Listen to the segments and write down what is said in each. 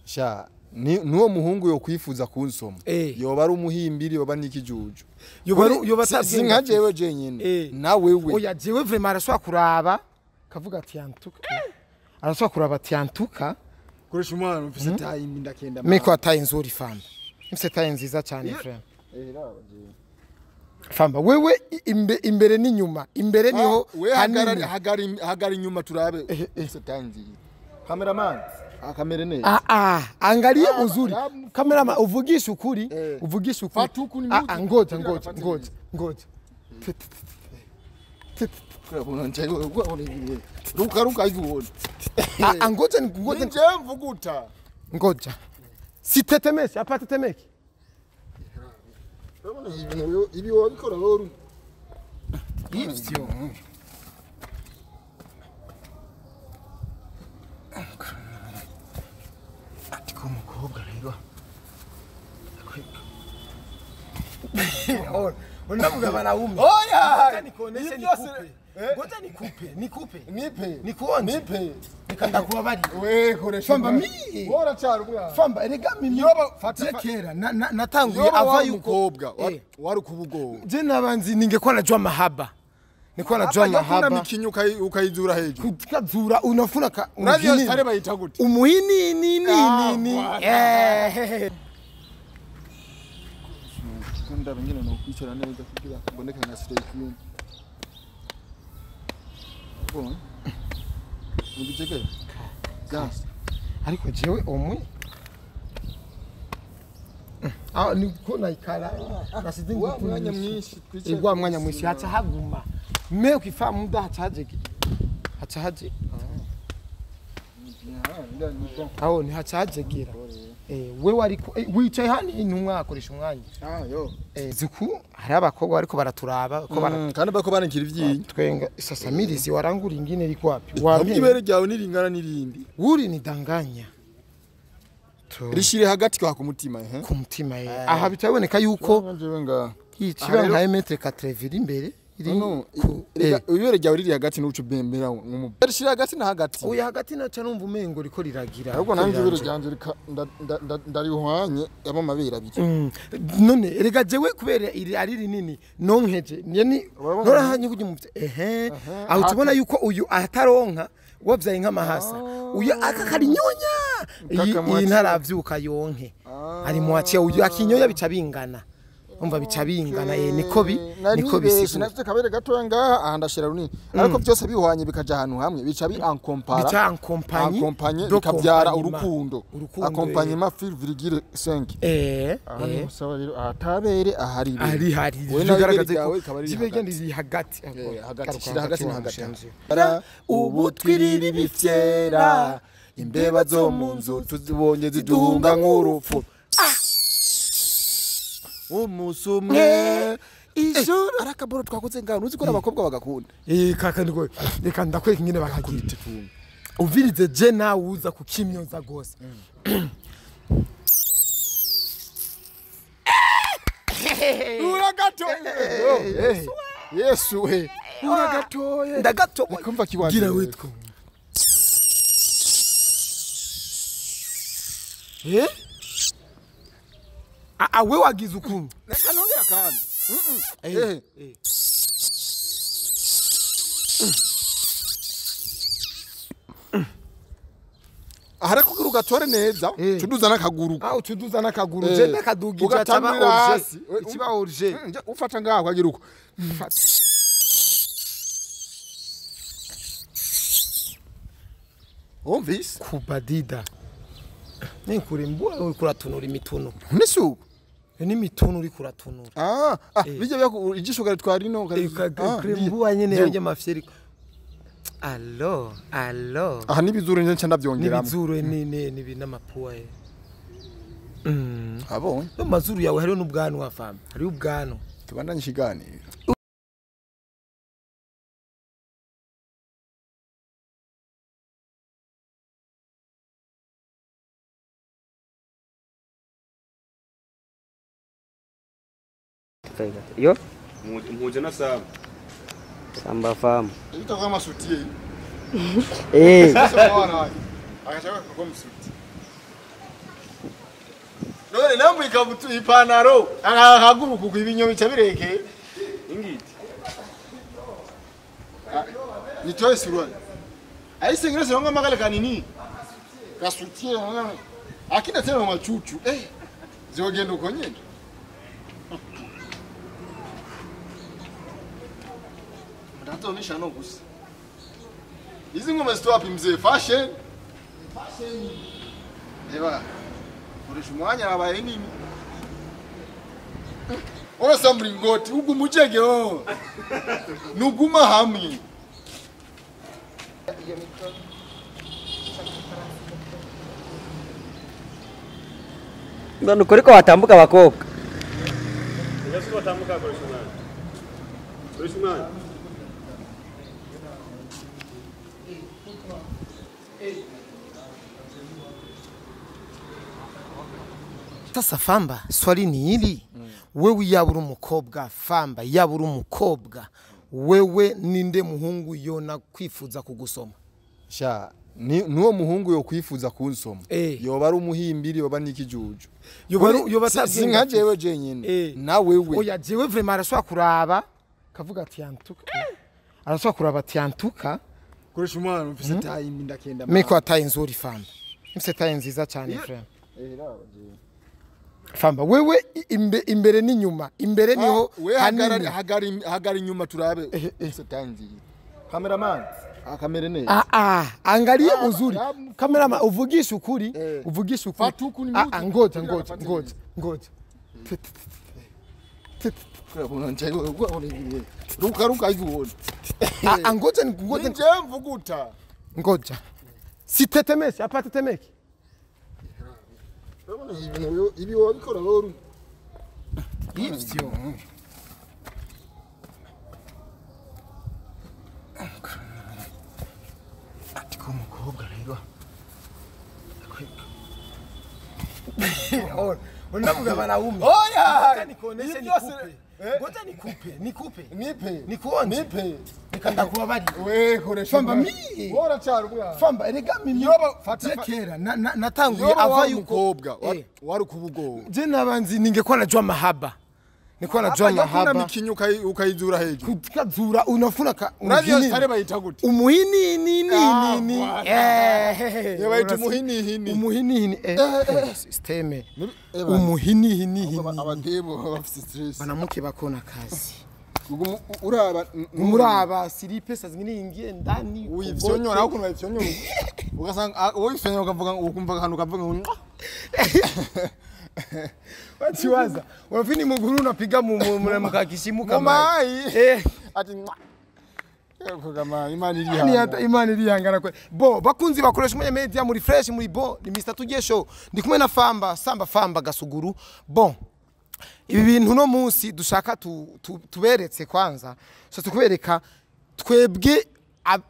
sha nuwo muhungu yo kwifuza kunsoma yoba ari umuhimbiri yoba nikijuju yoba sinka jewe jenyine na wewe oya jewe vraiment arashobora kuraba kavuga ati yantuka arashobora kuraba ati yantuka Koreshumwanya mfise tayi ndakenda meko ataye nzuri famba mfise taye nziza cyane frère famba wewe imbere n'inyuma imbere niho hagari nyuma turabe mfise tayi nziza cameraman akamere neza angalia uzuri cameraman uvugisha ukuri fatuku ni muzi ngoja ruka ivuona ngoja nje mvuguta ngoja sitetemeke apatetemeke ibi wabikora rero ivyo atiko umukobwa rero unavuga banaume oya nikoneshe nikupe ngoja nikupe nipe nikanda kuba bari we Koreshumwanya famba mi bora cyaro bwa famba erega mimi fatekera natanguye ava umukobwa wari kubugo je nabanzi ningekuwa najua mahaba nikuwa najua mahaba mikinyuka ukayizura hejuru kazura unafuna unavyo stare bayita gute umuhini nini kunda bingine no kwicara neza kugira kuboneka nka stay queen bon ubiteke gas ariko jewe omwe niko naikala nasizi mwanya mwinshi igwa mwanya mwinshi hacha haguma me ukifa muda hacha haje aho ni hacha hajegera we wariko wicaye hani intumwa Koreshumwanya yo ziku hari abakobwa bariko baraturaba ko kandi bako banikira ivyinyi twenga sasa mirizi warangura ingine iri kwapi wabibere ryawe niringana nirindi uri nidanganya rishire hagati kwa kumutima kumutima aha bitaboneka yuko jewe nga yikiba nka metre 4 imbere ibere ryawe riri hagati n'ucu bembera nk'umu rishire hagati na hagati uya hagati naca numva umengo riko riragira ahubwo nanje ibere ryanje ndarihwanye aba mabera abiri none erega jewe kubera iri ari rinini nonkeje ni norahanye kujya mufite aho tubona yuko uyu ataronka wabyaye nk'amahasa uyu akakarinyonya iyi ntaravyuka yonke ari mu waciye uyu akinyoya bica bingana umva bica bingana niko bisi nafite kabere gato ngaha ahandashira runini ariko byose bihwanye bikaja ahantu hamwe bica bi accompagner bikabyara urukundo accompagner ma fil virgule 5 sawa rero atabere ahari bigaragaza ko kibegenda iri hagati hagati na hagati ubu twirira bifyera imbeba zo munzu tuzibonye ziduhunga nk'urupfu umusumwe ijoro arakaboro twakoze ngano uzi ko abakobwa bagakunda kaka ndiko reka ndakwereka ingene bakagita uvirize je nawe uza kukimyoza gose uragatoye Yesu we uragatoye ndagato kumva kiwanje gira witko we wagize ukuntu reka nongera kandi ahara kugira ugatore neza tuduza nakaguru tuduza nakaguru je ndakadugije cyaba orje ikiba orje ufata ngaho agira uko umvise kubadida Nikure mbwa uri kuratunura imituno. Nisu. Ni mituno uri kuratunura. Bijya bya ijisho gari twarino gari. Mbwa nyene yaje mafyeri. Allo. Aha nibizuru nje ndavyongeramo. Nibizuru ni binamapua Abonye. No mazuru yawe hariho n'ubwano wafama. Hari ubwano. Tubandanye ikiganiro. Yo? Mmoja na Samba. Samba famu. Ito kama sutie. Eh. Sasa wana wake. Akachaka kwa msuti. none namwe ikabutu ipanaro akaguruka ibinyo bica bireke ingiti nitoe suruali aise ngine songa magale kanini kasutie ngana akina tena machuchu zogenda uko nyene mtatonisha no gusa hizi ngoma stop mzee fashion eba Koreshumwanya bibaye nini osa mringoti ugumujege nuguma hamwe None ukuri ko watambuka abakobwa. Yasuko watambuka Koreshumwanya. Koreshumwanya. Sasa famba swali ni hili. Wewe yabura umukobwa famba yabura umukobwa wewe ninde muhungu yona kwifuza kugusoma sha nuwo muhungu yo kwifuza kunsoma yoba ari umuhimbiri yoba nikijuju yoba singa jewe jenyene na wewe oya jewe vraiment arashwa kuraba kavuga ati yantuka arashwa kuraba ati yantuka Koreshumwanya mfise time ndakenda meko ataye nzuri famba mfise taye nziza cyane frère famba wewe imbere n'inyuma imbere niho hagari nyuma turabe mfise time nziza cameraman kamera ne angalie uzuri cameraman uvugisha ukuri ngoja ruka yuone ngoja nje mvuguta ngoja sitetemeke apatetemeke ibi wabikora loro ivyo atiko umukobwa rero unavuga banaume oya nikoneshe nikupe ngoja nikupe nikuone nikanda kuba bari we Koreshumwanya famba mi bora cyaro bwa famba erega mimi fatekera natanguye ava umukobwa wari kubugo je nabanzi ningekuwa najua mahaba nikuwa najua mahaba mikinyuka ukayizura hejuru kuzura unafuna ka unavyo sare bayita gute umuhini nini yabayita umuhini systeme umuhini abagebo bafite stress banamuke bakona kazi uraba siri pesa zingine ingie ndani uyivyonyora uko uyivyonyora ugasanga uyivyonyora ukavuga ukumva kantu kavuga wachiwaza wafini muguru unapiga mukakishimu kama ati kama imani irihangana kwe bo bakunzi Koreshumwanya media muri fresh muri bo ni Mr Tugiye show ndi kumwe na famba gasuguru bon ibi bintu no munsi dushaka tuberetse kwanza so tukubereka twebwe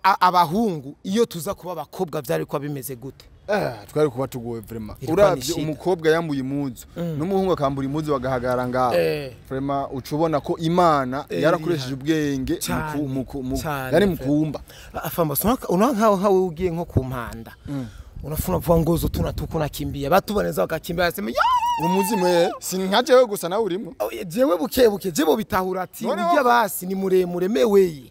abahungu iyo tuza kuba abakobwa byari kwa bimeze gute twari kuba tugoye vraiment uravye umukobwa yambuye impuzu n'umuhungu akambura impuzu bagahagara ngaho vraiment ucubona ko Imana yarakoresheje ubwenge yani mukumba afamba unankaho ugiye nko ku mpanda unafuna vuga ngozo tunakimbia batuboneza bakakimbia basema umuzime sinkajewe gusa nawe urimo jewe buke jebo bitahura ati ujya basi ni muremure meweye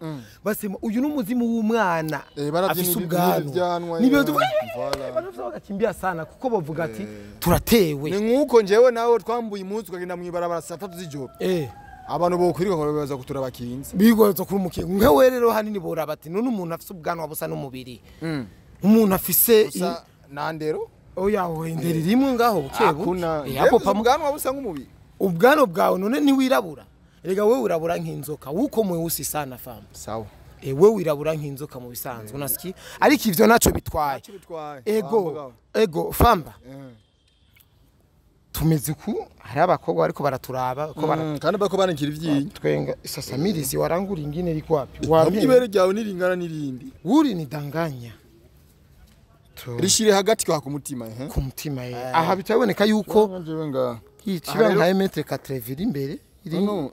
basema uyu n'umuzimu w'umwana afise ubwanwa nibyo baravuga bakakimbia sana kuko bavuga ati turatewe ni nkuko njewe nawe twambuye impuzu kagenda mwibarabara saa 3 z'ijoro abantu bokwirika ngo baza kutura bakinze bigoza kuri umukingo nkawe rero hanini boraba ati none umuntu afise ubwanwa busa n'umubiri umuntu afise nandero oya wenderi rimwe ngaho bukebu yapo pamugano busa nk'umubiri ubwano bwawe none ni wirabura erega wewe urabura nk'inzoka wuko mwe usi sana famba sawa wewe wirabura nk'inzoka mu bisanzwe unasiki ariko ivyo naco bitwaye ego famba tumeze ku hari abakobwa ariko baraturaba ko kandi bako banikira ivyinyi twenga sasa mirizi warangura ingine iri kwapi ibere ryawe niringana nirindi uri nidanganya rishire hagati kwa kumutima ku mutima aha bitaboneka yuko kiba nka metre 4 imbere no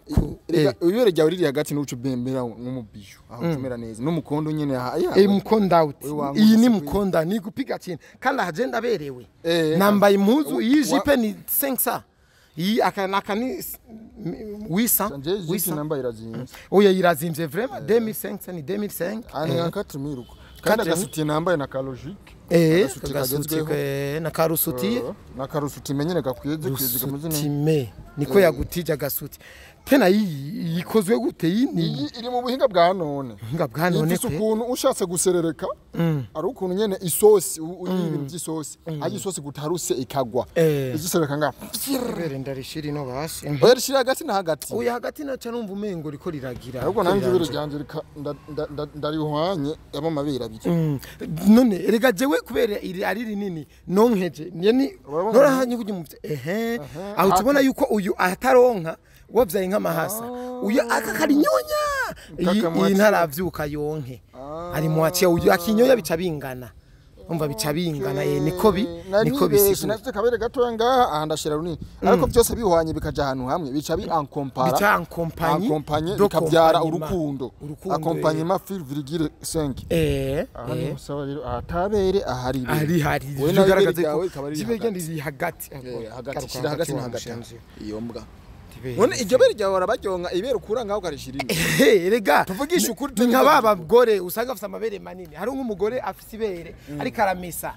ibere ryawe riri hagati n'uco bembera nk'umubisho aho tumera neza n'umukondo nyene mukonda out iyi ni mukonda ni gupiga cyane kandi agenda berewe nambaye impuzu yijipe ni 500 iyi akanaka ni 800 nambaye irazimvye oya irazimvye vraiment 2500 ni 2005 ani 4000 kandi agasuti nambaye na logique kagasuti na karusuti na karusuti menyene gakweze kwiziga muzina time niko yagutije agasuti tena yikozwe gute yini iri mu buhinga bwa none kwe ukuntu ushatse guserereka ari ukuntu nyene isosi ibintu by'isosi aje isosi gutaruse ikagwa igisereka nga bere ndarishiri no basi bere shira hagati na hagati uya hagati na ca numva umengo riko riragira ahubwo nanje bere ryanje ndarihwanye yaba mabera abiri none rega jewe kubera iri ari rinini nonkeje nyeni norahanye kujya mufite aho tubona yuko uyu ataronka wabyaye nk'amahasa uyu akakarinyonya iyi ntaravyuka yonke ari mu waciye uyu akinyonya bica bingana umva bica bingana niko bisi nafite kabere gato ngaha ahandashira runini ariko byose bihwanye bikaja ahantu hamwe bica bi accompagne bikabyara urukundo accompagne ma fil virgule 5 ahantu sawa rero atabere ahari bigaragaza ko zibegenda iri hagati hagati na hagati iyo mbwa none iryo bere ryawe arabajonga ibere ukura ngaho karishirino rega tuvugisha ukuri nka baba gore usanga afite amabere manini hari nk'umugore afite ibere ariko aramesa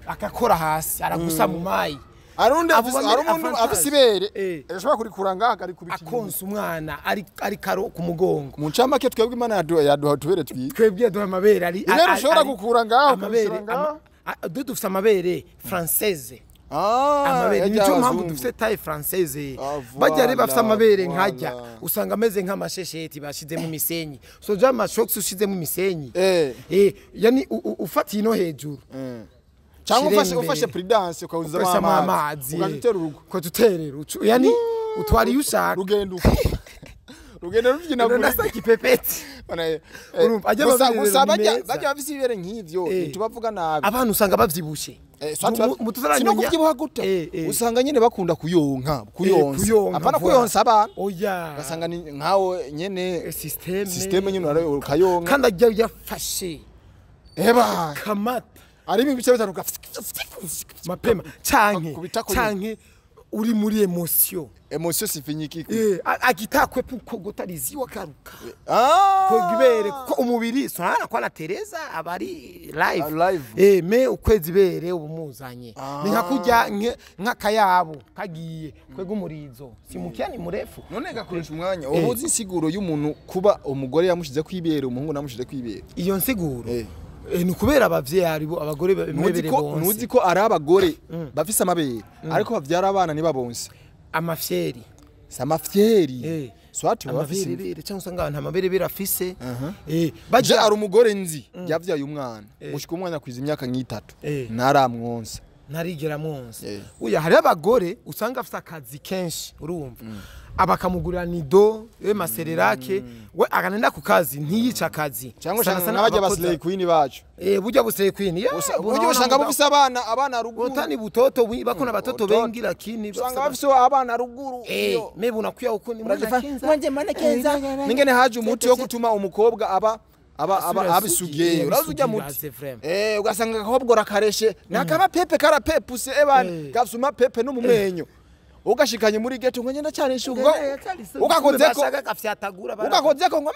akakora hasi aragusa mu mayi arundi afite ibere ashobora kurikura ngaho ari kubita akonsa umwana ari karo ku mugongo mu ncamake twebwe imana yaduha tubere twebwe duha amabere ari ashobora gukura ngaho dufite amabere française amabere nico mpamvu dufite taille française bajya reba afite amabere nkajya usanga ameze nk'amashesheti bashizemo imisenyi so jama shocks ushizemo imisenyi yani ufatiye no hejuru cyangwa ufashe prudence ukawuza amazi ugatera urugo ko tuterera yani utwari yushaka rugendo ruvyina buri nasa kipepeti urumva gusa bajya bafise ibere nk'ivyo tubavuga nabi abantu usanga bavyibushe sino kuvyibuha gute usanga nyene bakunda kuyonka apana kuyonsa abana oya gasanga nkawo nyene systeme nyene ukayonka kandi ajya yafashe kamata ari mu bice bitanu mapema canke uri muri emotion sifinyiki agitakwe puko gutariziwa karuka ko gibere ko umubiri sana kwa la Teresa abari live me ukwezi bere ubumuzanye ni nka kujya nk'akayabo kagiye kwego umurizo simukiani murefu none gakoresha umwanya ubuzi insiguro y'umuntu kuba umugore yamushize kwibere umuhungu namushize kwibere iyo nsiguro ni kubera abavyeyi aribo abagore bemebere bonse nuzi ko ari abagore bafise amabere ariko bavyara abana ni babonse amafyeri samafyeri swati bafise amabere cyangwa usanga abantu amabere birafise baje ari umugore nzi yavyaye umwana gushika umwana kwiza imyaka nk'itatu naramwonsa narigera mwonse uya hari abagore usanga afite akazi kenshi urumva abakamugurira nido masererake we aganenda ku kazi ntiyica akazi cyangwa sana bajya baslay queen bacu burya buslay queen burya usanga bafise abana ruguru utani butoto bakona batoto bengi lakini usanga bafise abana ruguru maybe unakuya uko ni mwanje mana kenza ningene haje umuti wo gutuma umukobwa abisugiye urazuja muti ugasanga akobwa rakareshe nakaba pepe karapepuse ebana gasuma pepe no mumenyo ugashikanye muri geto ngo ngenda cyane shugo ugakozeko ngo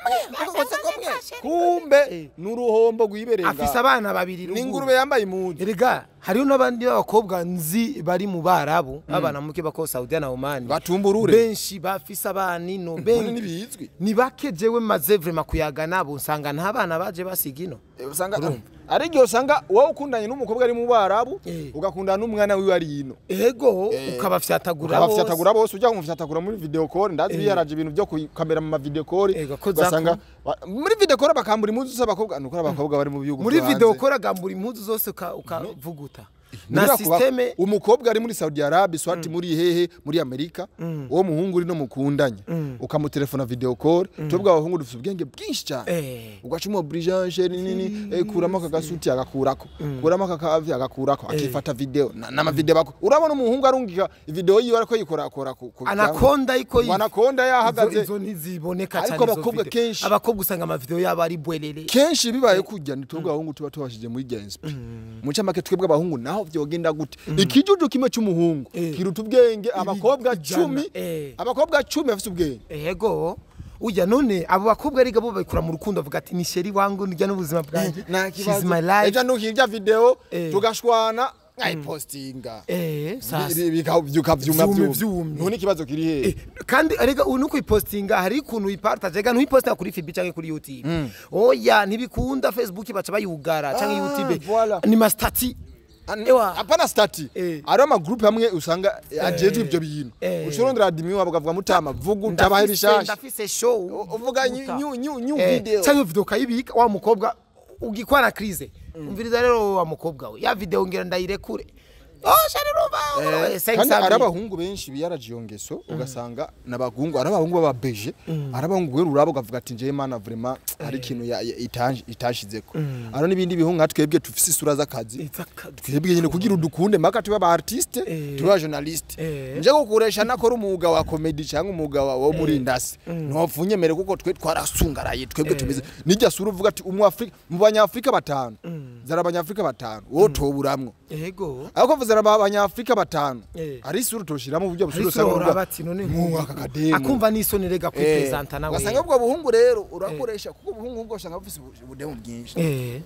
kumbe nuruhombo gwiberenga afise abana babiri n'ingurube yambaye impundu erega hariyo nabandi b'abakobwa nzi bari mu barabu abana muke bako Saudi na Oman batumburure benshi bafise abana ino benshi ni bakejewe maze vraiment kuyaga nabo usanga nta bana baje basigino usanga ari gihe usanga wowe ukundanye n'umukobwa ari mu barabu ugakundana n'umwana wiwe ari ino ego ukabafyatagura bose ujya kumufyatagura muri video call ndazi biyaraje ibintu byo kamera mu video call ugasanga muri video call bakambura impuzu z'abakobwa nuko abakobwa bari mu bihugu muri video call agambura impuzu zose ukavuguta na systeme umukobwa ari muri Saudi Arabia swati muri hehe muri Amerika uwo muhungu uri no mukundanye ukamutelefona video call tubwa abahungu dufite ubwenge bwinshi cyane ugacuma bridge nini kuramo akagasuti agakurako kuramo akakavi agakurako akifata video na video bako urabona umuhungu arungika video yiwe ariko yikora anakonda yahagaze izo ntiziboneka cyane ariko abakobwa kenshi abakobwa usanga ama video yabo ari bwelele kenshi bibaye kujya nitubwa abahungu tuba tubashije muri gensp muca make twebwe abahungu naho vyogenda gute ikijuju kimwe cy'umuhungu kiruta ubwenge abakobwa 10 bafite ubwenge yego ujya none abo bakobwa ariga bo bakura mu rukundo avuga ati ni sheri wangu njya n'ubuzima bwanjye she's my life ejo nuhirya video tugashwana postinga bikavyuma none kibazo kiri he kandi arega unuko ipostinga hari ikuntu ipartage ega ntuyipostinga kuri FB canke kuri YouTube oya ntibikunda Facebook baca bayugara canke YouTube ni mastati apana stati ari ama group hamwe usanga ajeje ibyo bintu ushorondera admin wabo gavuga mutama vuga utabahe bishasha ndafise show uvuga new video canke video kayibika wa mukobwa ugikwana crise umviriza rero wa mukobwa we ya video ngira ndayirekure shari ruba kandi arabahungu benshi biyarajiyongeso ugasanga nabahungu arabahungu bababeje arabahungu we rurabo gavuga ati nje mana vraiment hari kintu itashizeko aro nibindi bihungu atwebwe tufise isura z'akazi twebwe nyine kugira udukunde maka tuba ba artiste tuba journalist nje gukoresha nakora umuga wa comedy cyangwa umuga wo muri industry ntofunyemere kuko twe twarasungaraye twebwe tubize nijya sura uvuga ati umwafrika mu banyafrika batanu zarabanyafrika batanu wo toburamwo yego zara abanyafrika batanu ari isura toshiramo uburyo busuru usanga bati none akumva nisoni rega kwipresenta nawe ugasanga ubwo buhungu rero urakoresha kuko ubuhungu ngo usanga bufise ubudemu bwinshi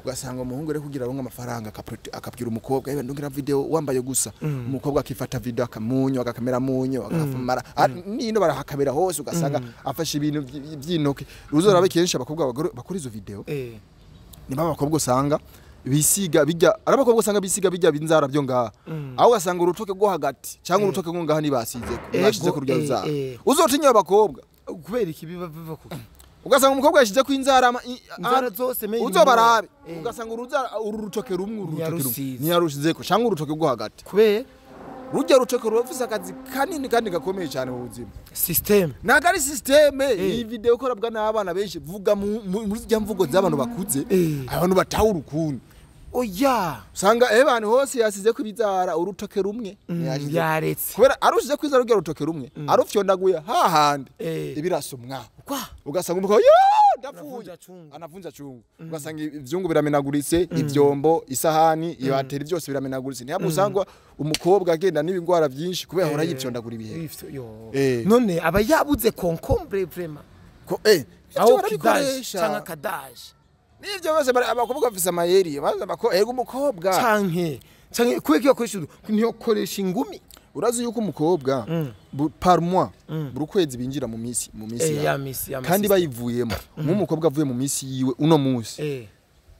ugasanga umuhungu rero kugira ronka amafaranga akabwira umukobwa yeba ndongira video wambaye gusa umukobwa akifata video akamunyo agakamera munyo akafumara nino barahakabera hose ugasanga afashe ibintu by'intoke uzora bakenshi abakobwa bakora izo video niba abakobwa usanga bisiga bijya arabakobwa usanga bisiga bijya binzara byo ngaha aho gasanga urutoke rwo hagati cyangwa urutoke rwo ngaha nibasize bashize ku rugero za uzotinya abakobwa kubera iki biva ku ugasanga umukobwa yashize ku inzara zose menye uzobarabe ugasanga uru rutoke rumwe niyarushize ko cyangwa urutoke rwo hagati kubera rujya rutoke rufise akazi kanini kandi gakomeye cyane mu buzima system nagari system iyi video ikorabwa n'abana benshi vuga muri zya mvugo z'abantu bakuze abantu batawu urukundo oya usanga abantu hose yasize ku bizara urutoke rumwe yaretse kubera arushize kwizara rugero urutoke rumwe arufyondaguye hahandi ibirasomwa ugasanga umukobwa ndapfuye anavunja cungu ugasanga ivyungu biramenaguritse ivyombo isahani ibateri byose biramenaguritse ntiyabu usanga umukobwa agenda n'ibingwara byinshi kubera hora yipyondagura ibihe none aba yabuze concombre vraiment ko aho kidasha cyangwa kadaje nivyo bose abakobwa bafise amayeri baza ego umukobwa canke kubeka yakoresha niyo koresha ingumi urazi yuko umukobwa par mois buri kwezi binjira mu misi kandi bayivuyemo nk'umukobwa avuye mu misi yiwe uno munsi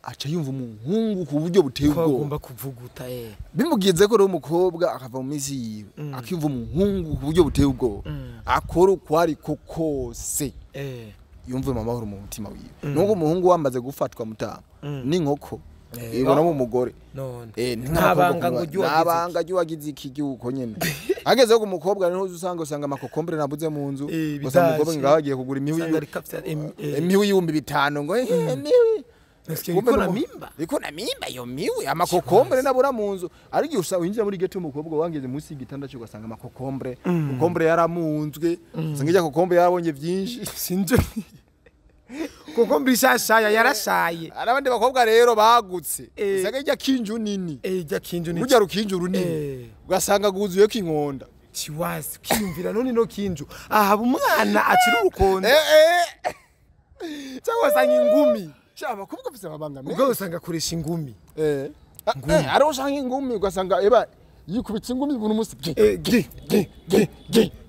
aca yumva umuhungu ku buryo buteye ubwoba agomba kuvuguta bimugize ko rero umukobwa akava mu misi yiwe akiyumva umuhungu ku buryo buteye ubwoba akora ukwari kokose yumve amahoro mu mutima wiwe nuko umuhungu wamaze gufatwa mutama n'inkoko ibonamo umugore none ntabanga ngo wagize iki gihuko nyene ageze ko umukobwa niho usanga amakokombere nabuze mu nzu usanga umukobwa ngahagiye kugura imiwi y'ibihumbi 5 ngo iko na mimba yo miwi amakokombere nabura mu nzu ari gihe usanga winjira muri gate umukobwa wangeze munsi y'igitanda cyo gasanga amakokombere kokombere yaramunzwe usanga ijya kokombere yarabonye byinshi sinje kokombere ishashaya yarashaye arabandi bakobwa rero bagutse usanga ijya kinju nini rujya rukinju runini ugasanga guzuye kinkonda chiwazi kiyumvira none no kinju aha umwana akiri urukondo cyangwa sanga ingumi cyaba kubwo bise babanga ubwo usanga kuresha ingumi ari usanga ingumi ugasanga eba yikubitse ingumi buri munsi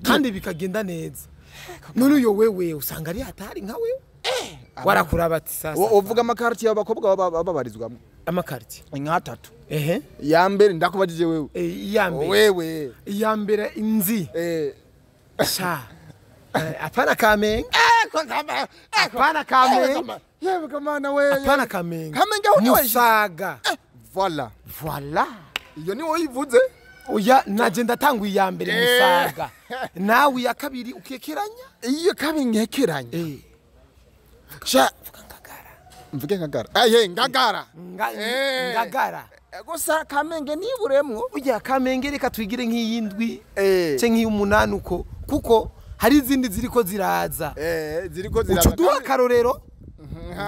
kandi bikagenda neza none uyo wewe usanga ari hatari nka wewe warakura bati sasa uvuga amakarti y'abakobwa babarizwamo amakarti inka 3 ya mbere ndakubajije wewe wewe ya mbere inzi sha apana kamenga apana kamenga yewe kamana wewe apana kamenga kamenga musaga voilà iyo ni wowe ivuze oya naje ndatanguye ya mbere musaga nawe ya kabiri ukekeranya iyo kabiri nkekeranya sha mvuge ngagara ngagara ngagara gusa kamenge niburemwo ujya kamenge reka twigire nk'iyindwi ce nk'iyumunani uko kuko hari izindi ziriko ziraza ucuduha akarorero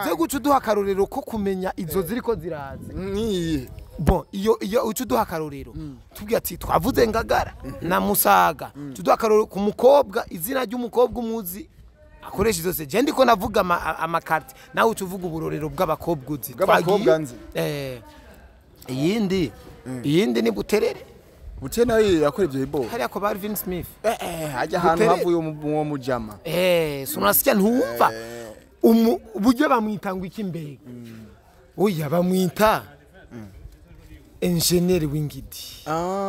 uze gucuduha akarorero ko kumenya izo ziriko ziraza bon iyo ucuduha akarorero tubwiye ati twavuze ngagara na musaga ucuduha akarorero ku mukobwa izina ry'umukobwa umuzi akoresha izo se je ndiko navuga amakarte nawe ucuvuga uburorero bw'abakobwa uzi bw'abakobwa nzi iyindi ni buterere Butere nayo yakora ivyo bibo. Hari ako Marvin Smith. Hajya hantu havuye uwo mujama. Sunasikia ntumva. Uburyo bamwitanga iki mbere. Oya bamwita engineer w'ingidi.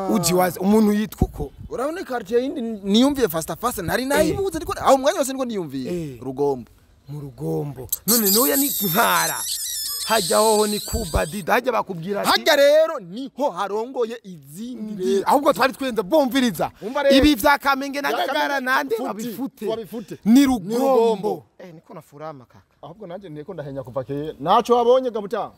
Uji wazi umuntu yitwa uko. Urabona quartier yindi niyumviye fast ntari nayibuze ariko aho umwanya wose niko niyumviye. Rugombo. Mu Rugombo. None noya ni ntara. Hajya hoho ni kuba dida hajya bakubwira ati hajya rero niho harongoye izindi ahubwo twari twenza bomviriza ibi vya Kamenge na Gagara nande babifute ni Rugombo niko nafurama kaka ahubwo nanje nteko ndahenya kuva keye naco wabonye gamuta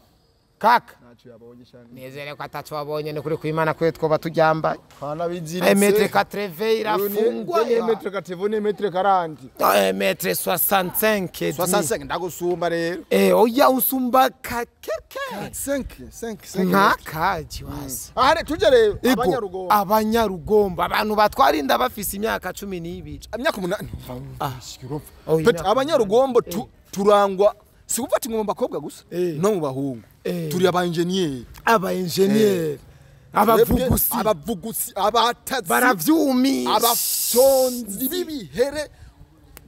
kaka naco yabonye cyane nezere ko ataco wabonye ne kuri kwimana kwe twoba tujyamba hana biziritse metre 80 irafungwa metre 80 metre 40 metre 65 ndagusumba rero oya usumba kakeke 5 nkakaji wasi ahare tuje rero abanyarugombo abantu batwarinda bafise imyaka 12 imyaka 8 abanyarugombo turangwa sikufati mu bakobwa gusa no mu bahungu turi aba engineer abavugusi abatazi baravyumi abasonzi bibihere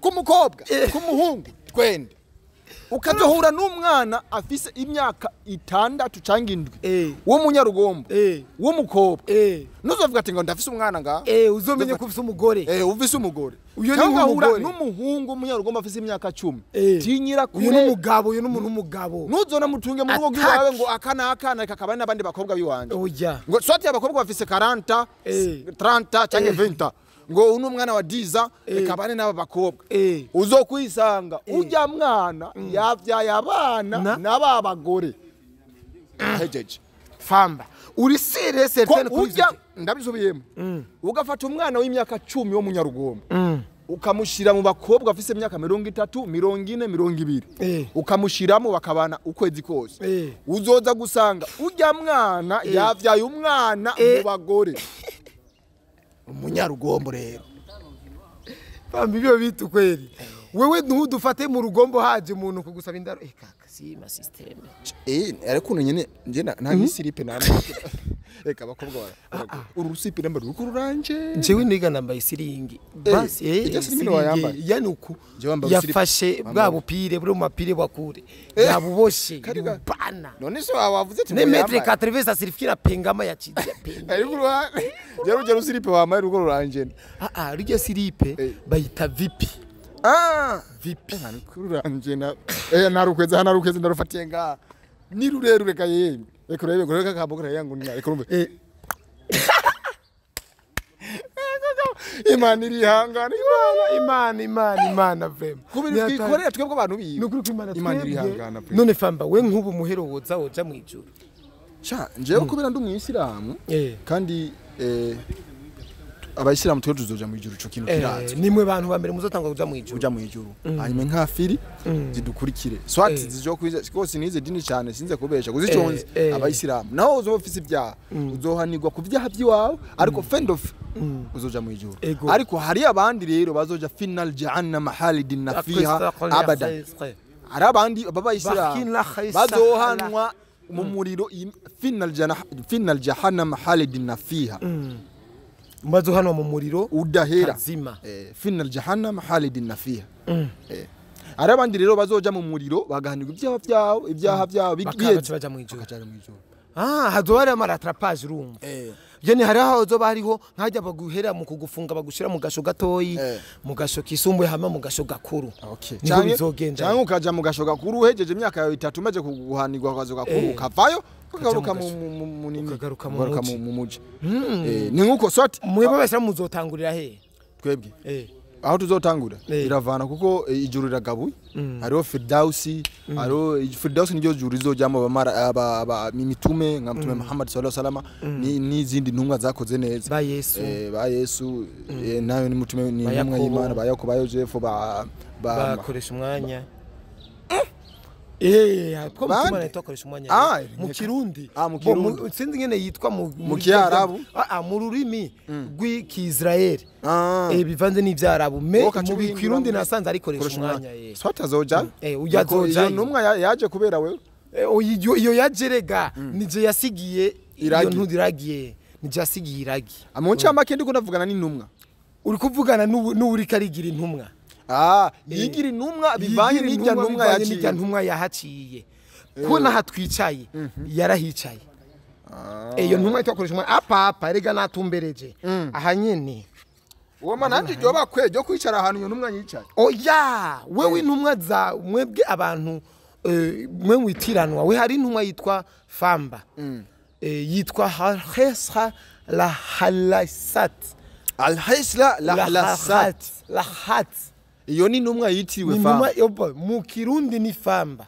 kumukobwa kumuhungu twende ukazohura n'umwana afise imyaka 6 cyangwa 7 wo munyarugombo wo mukobwa nuzovuga ati ngo ndafise umwana nga uzomenye ko ufise umugore ufise umugore uyo ni umugore n'umuhungu munyarugombo afise imyaka 10 tinyira kure uyo n'umugabo uyo n'umuntu umugabo nuzona mutunge mu rugo rwawe ngo akana kakaba n'abandi bakobwa biwanje oya ngo swati abakobwa bafise 40 30 cyangwa 20 ngo uno mwana wa diza ekabane n'aba bakobwa uzokwisanga ujya mwana yavyaye abana n'aba bagore hejeje famba uri serious certaine ujya ndabisubiyemo ugafata umwana w'imyaka 10 wo munyarugombo ukamushira mu bakobwa afise imyaka 30 40 20 ukamushiramo bakabana ukwezi kose uzoza gusanga ujya mwana yavyaye umwana mu bagore umunyarugombo rero bambi byo bitu kweli wewe ntudufate mu Rugombo haje umuntu kugusaba indaro kaka si ma system ariko nyene nje nta gisiripe namba eka bakobwa bara urusipe namba ruko ruranje jewe niga namba isiringi basi yani uku yafashe bwa bupire buri mu mapire bakure yabuboshe bana none so wavuze ati ne metre 80 sirifira pengama ya chidi ariko rero usiripe wamaye ruko ruranje ryo siripe bayita vipi vipi kururanje narukweza ndarufatiye nga ni rurerure kaye reka rebe goreka kabogora yangu ni reka rumbe Imana irihangana imana vrema kubiri twikorera twebwe abantu biye nukuri kwimana Imana irihangana none famba we nkubu muhero woza mu ijuru cha nje ukubira ndu mwisilamu kandi abayisilamu twe tuzoja mu ijuru cyo kintu kiraje nimwe bantu ba mbere muzotanga kuja mu ijuru uja mu ijuru hanyuma nkafiri zidukurikire swati zijo kwiza kose nize dini cyane sinze kubesha kuziconze abayisilamu naho uzofise ibyaha uzohanirwa ku byaha byiwawe ariko fend of uzoja mu ijuru ariko hari abandi rero bazoja final jahannam halidin nafiha abada hari abandi abayisilamu bazohanwa mu muriro final jahannam halidin nafiha mazo hano mu muriro udahera kazima final jahannam halidin nafiha arabandi rero bazoja mu muriro bagahanirwa ibyaha byabo bakaja mu ijuru hazobari amaratrapage rumva yani hari aho zoba hariho nkajya baguhera mu kugufunga bagushira mu gasho gatoyi mu gasho kisumbuye hama mu gasho gakuru cyangwa ukaja mu gasho gakuru hejeje imyaka yawe 3 maze kuguhanirwa kwazo gakuru ukavayo ukagaruka mu muji ni nkuko swati mwebwe bese muzotangurira he twebwe aho tuzotangura iravana kuko ijuru riragabuye hariho Firdausi hariho Firdausi niryo juru rizojyamo abamara imitume nka mtume Muhammad sallallahu alaihi wasallam n'izindi ntumwa zakoze neza ba Yesu nayo ni mutume ni ntumwa y'Imana ba Yakobo ba Yosefu ba Koreshumwanya ko mutuma naitwa Koreshumwanya mu Kirundi sinzi ngene yitwa mu Kiarabu mu rurimi rw'Ikizrael bivanze n'ivyarabu mu Kirundi nasanze ari Koreshumwanya swatazoja uyazoja numwa yaje kubera wewe iyo yajerega nije yasigiye iyo ntudiragiye nije yasigiye iragi amuncha make ndiko ndavugana n'intumwa uri kuvugana n'uri karigira intumwa yigira intumwa bivanye n'ijya ntumwa yahaciye kubona hatwicaye yarahicaye iyo ntumwa itakoresha apa rega natumbereje aha nyene uwo mananje ryo bakweje kwicara ahantu iyo ntumwa yicaye oya wewe intumwa za mwebwe abantu mwe mwitiranwa we hari intumwa yitwa famba yitwa hesha la halasat alhaisla la halasat iyo ni ntumwa yitiriwe famba mu Kirundi ni famba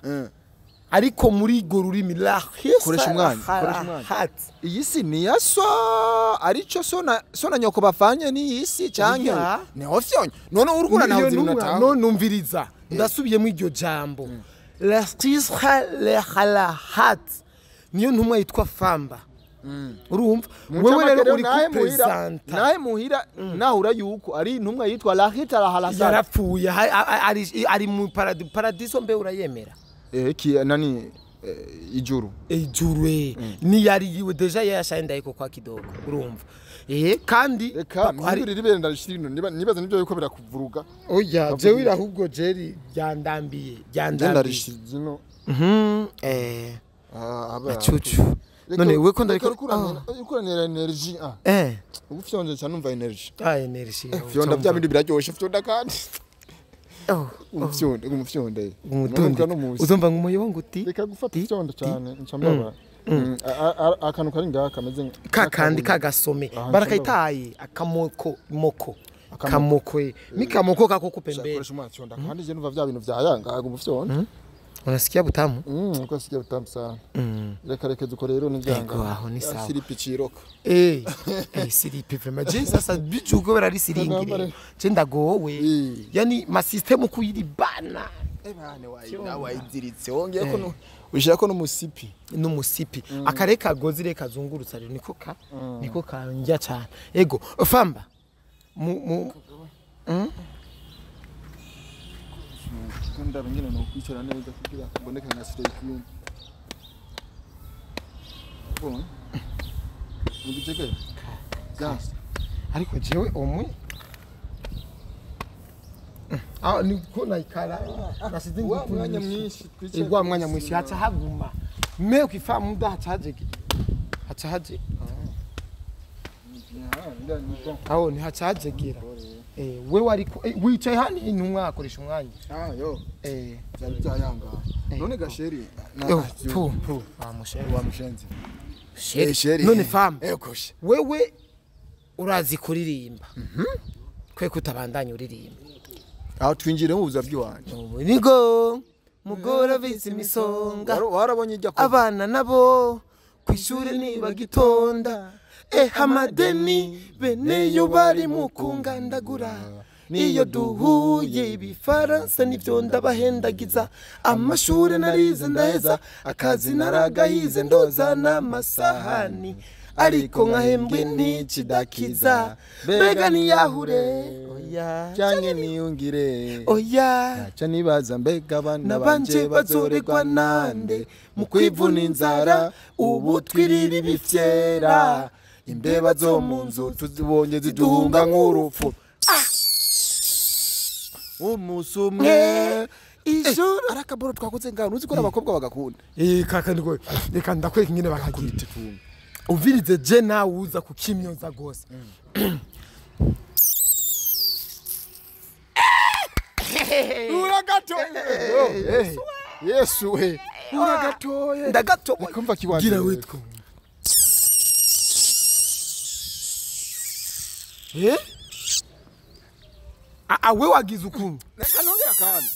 ariko muri go rurimi la Koreshumwanya iyi si ni yaso arico sona nyoko bafanye ni isi cyanke ne ofyonye none urukura nawe zinata no numviriza ndasubiye mu iryo jambo la tisha la halahat niyo ntumwa yitwa famba urumva wewe rero uri kupresenta naye muhira nahura yuko ari intumwa yitwa lahita la halasat yarapfuye ari mu paradiso mbe urayemera nani ijuru ni yari yiwe deja yashaenda iko kwa kidogo urumva kandi ari ribere ndashirino nibaza nibyo yuko birakuvuruga oya jewe irahubwo jeri ryandambiye ndarishizino achuchu none we ko ndariko ukuranira energy ugufyonje cyane numva energy energy fyonda bya bindi biraryoshe fyonda kandi umufyonde uzumva ngumuyo nguti reka gufata fyonda cyane ncambaba akantu kari ngaha kameze kakandi kagasome barakayitaye akamoko mikamoko kako kupembere Koreshumwanya cyonda kandi je numva bya bintu byayanga umufyonde unasikia butamu uko sikia butamu sana reka duko rero n'ibyanga aho ni sawa siripi ciroka siripi vraiment je sasa bijugo barari siringire je ndagowe yani ma system kuyiribana bana wayiziritse wongeye ko ushaka no musipi akareka gozi reka zungurutsa rero niko kanja cyane ego famba kunda bingene no kwicara neza kugira mboneke nka stay clean bon ubiteke gas ariko jewe omwe niko naikala nasize mwanya mwinshi igwa mwanya mwinshi hacha haguma me ukifa muda hacha haje aho ni hacha hajegera we wari wicaye hani intumwa Koreshumwanya yo byayanga none gasheri wa mushenzi sheri none fam wewe urazi kuririmba kwe kutabandanya uririmba aho twinjire mu buza bw'iwanje nigo mugora visi misonga warabonye ijya abana nabo kwishuri ni bagitonda hamadeni beneyo bari mukungandagura iyo duhuye ibifaransa nivyo ndabahendagiza amashure narize ndaheza akazi naragahize ndoza n'amasahani ariko nkahembwe ntikidakiza mbega niyahure cyangwa niyungire ntacyo nibaza mbega abana banje bazoregwa nande mu kwivuna inzara ubu twirira ibifyera imbeba zo mu nzu tuzibonye ziduhunga nk'urupfu umunsi umwe ijoro arakaboro twakoze ngano uzi ko abakobwa bagakunda kaka ndiko reka ndakwereka ingene bakagira uvirize je nawe uza kukimyoza gose uragato Yesu we uragatoye ndagatoye kumva kiwaje gira witwa we wagize ukuntu reka nongera kandi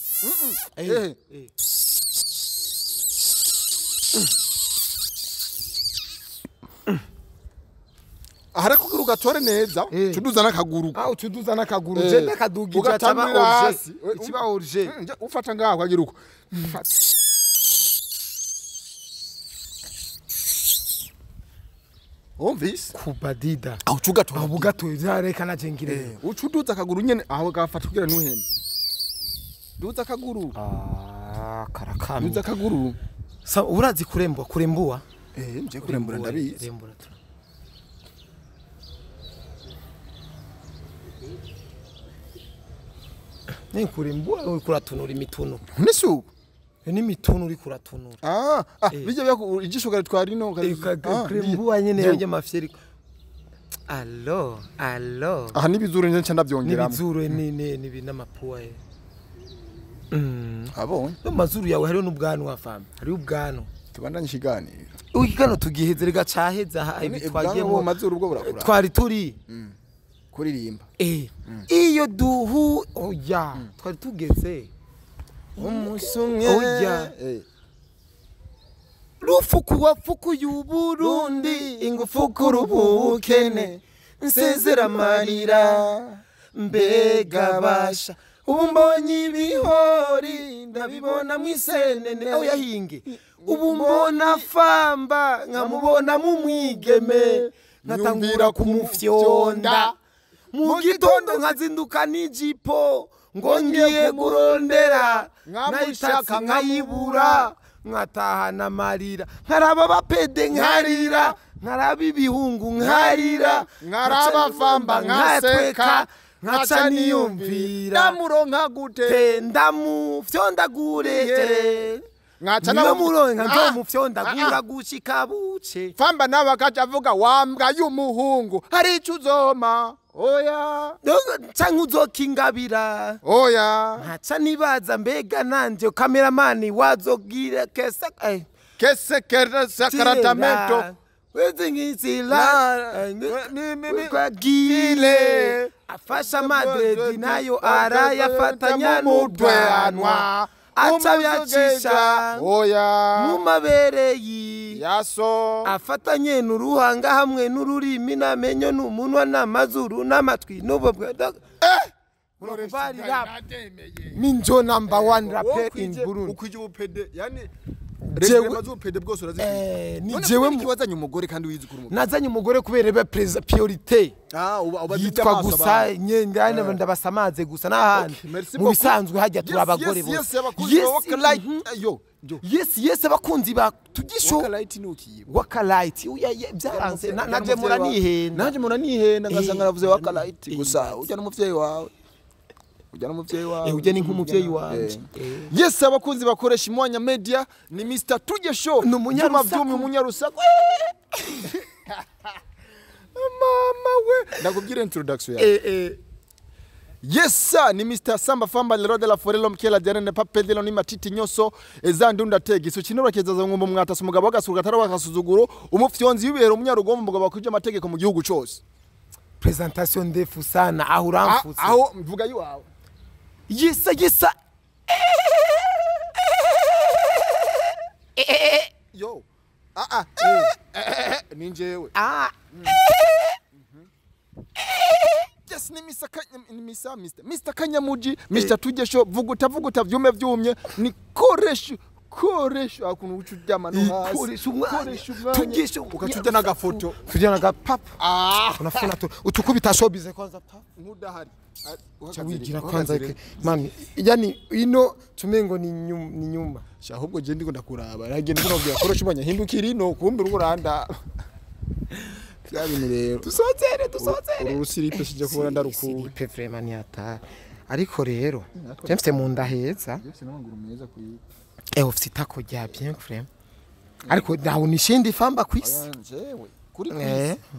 ahara kuguru gatore neza tuduza nakaguru tuduza nakaguru je nakadugije ataba orje ikiba orje ufata ngaho agira uko Omvis kubadida ucugato abugato zareka najengire ucuduza akaguru nyene aho gafata kugira nuhene duza akaguru karakami duza akaguru sa urazi kurembuwa nje kurembura ndabizi rembura ni kurembuwa uri kuratunura imitunu nisu ni mitunu uri kuratunura bijya bya igishogara twarino kurembuwa nyene yaje mafyeri allo aha nibizuru nje ndabyongeramo nibizuru ni binamapuwa abonye no mazuru yawe hariho n'ubwanwa famba hari ubwanwa tubandanye ikiganiro ukigano tugiheze rega caheza bitwagiyemo mazuru ubwo burakura twari turi kuririmba iyo duhu oya twari tugeze umusumwe oya rufuku wafuku y'uburundi ingufuku rubukene nsezera marira mbega basha ubu mbonye ibihori ndabibona mwisenene aho yahinge ubu mbona famba nkamubona mu mwigeme nkatangura kumufyonda mu gitondo nkazinduka n'ijipo ngo ngiye kurondera nayishaka nkayibura nkatahana amarira nkaraba abapede nkarira nkaraba ibihungu nkarira nkaraba famba nkaseka nkaca niyumvira ndamuronka gute ndamufyondagure nkaca namuronka nzomufyondagura gushika buce famba nawe akaca avuga wambwa y'umuhungu hari ico uzoma oya canke uzokingabira oya nkaca nibaza mbega nanje kameramani wazogira kese sakaratamento wezi ngisila kwagile afasha madredi nayo arayafatanya n'udwanwa aca byacisha oya mu mabereyi yaso afatanye n'uruhanga hamwe n'ururimi namenyo n'umunwa n'amazuru n'amatwi n'ubwo minjo number 1 rapper in Burundi ukwije ubupede yani jewe mazupede bwose urazifite ni jewe mukiwazanye umugore kandi wizi kuri umugore nazanye umugore kubera be priorité yitwa gusa nyendane ndabasamaze gusa n'ahandi mu bisanzwe hajya turabagore bose yes abakunzi ba tugisho wakalight byaranze naje muranihenda ngasanga navuze wakalight gusa ujya n'umuvyeyi wawe ujya ni nk'umuvyeyi wanje yes abakunzi bakoresha imwanya media ni Mr Tuje Show umunyarusaku mama we ndakubwira introduction yawe yes ni Mr Samba Famba le de la forelo mkela jarene papedelo ni matiti nyoso ezandunda tegi so kinoro kezaza ngombo mwatasa umugabo agasuruka taraba kasuzuguro umufyonzi wibera umunyarugombo umugabo akuje amategeko mu gihugu cyose presentation ndefu sana aho uramfutse aho mvuga yiwawe yisa yo ninjewe yes ni Mr Kanyamuji Mr Tuje Show vuguta vyume vyumye ni koreshu akuntu ucuryama no hasi tugisho ukacuja nagafoto tujana gapapa unafuna tu utukubita showbiz kwanza pa mudahari wigira kwanza mami yani ino tumengo ni nyuma ahubwo je ndiko ndakuraba ragende ndikubwira Koreshumwanya hindukira ino kumbe ururanda byabintu rero dusozere urusiripe sije kubona ndarukuwe pe vraiment ni ata ariko rero James mu ndaheza n'amaguru meza kuyi ufite itako rya bien frère ariko dawo nishindi famba kwisi jewe kuri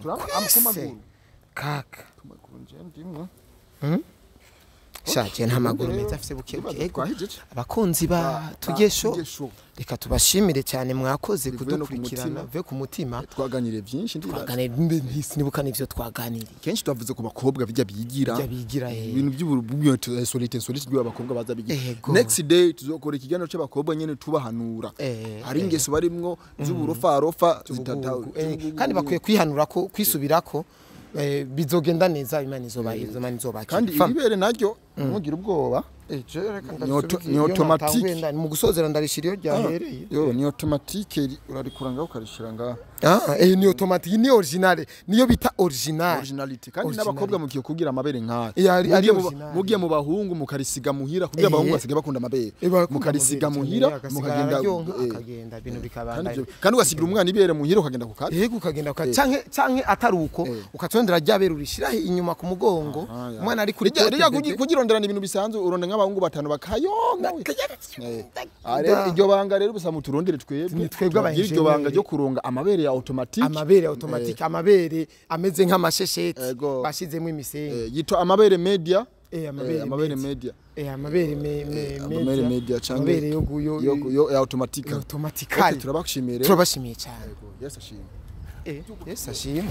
turamba amkumaguru kaka kumaguru je ndimwe shaje nta maguru meza afise buke abakunzi ba tugesho reka tubashimire cyane mwakoze kudukurikirana ve ku mutima twaganire byinshi twaganire sinibuka nivyo twaganire kenshi twavuze ku bakobwa bijya bigira ibintu by'uburubyo solite by'abakobwa baza bigira next day tuzokora ikiganiro cy'abakobwa nyene tubahanura hari ingeso barimwo z'uburofa kandi bakwiye kwihanura ko kwisubirako bizogenda neza Imana izoba kandi ibibere naryo mugira ubwoba ni automatique mu gusozera ndarishiriyo ryahereye ni automatique urarikuranga ukarishira nga ni automatique ni original niyo bita originality kandi n'abakobwa mugiye kugira amabere nk'aya mugiye mu bahungu mukarisiga muhira kugira abahungu basige bakunda amabere mukarisiga muhira mukagenda akagenda ibintu bikabanda kandi ugasigira umwana ibere muhira ukagenda ku kazi ukagenda canke ataruko ukatondera ryabere urishira inyuma ku mugongo umwana ari kuri kugironderana ibintu bisanzwe uronde nk'abahungu batanu bakayonga iryo banga rero busa muturondere twebwe iryo banga ryo kuronga amabere ya automatique amabere ameze nk'amashesheti bashizemo imisenyi yitwa amabere media amabere media amabere yo automatique turabashimiye cyane yes ashimwe yes ashimwe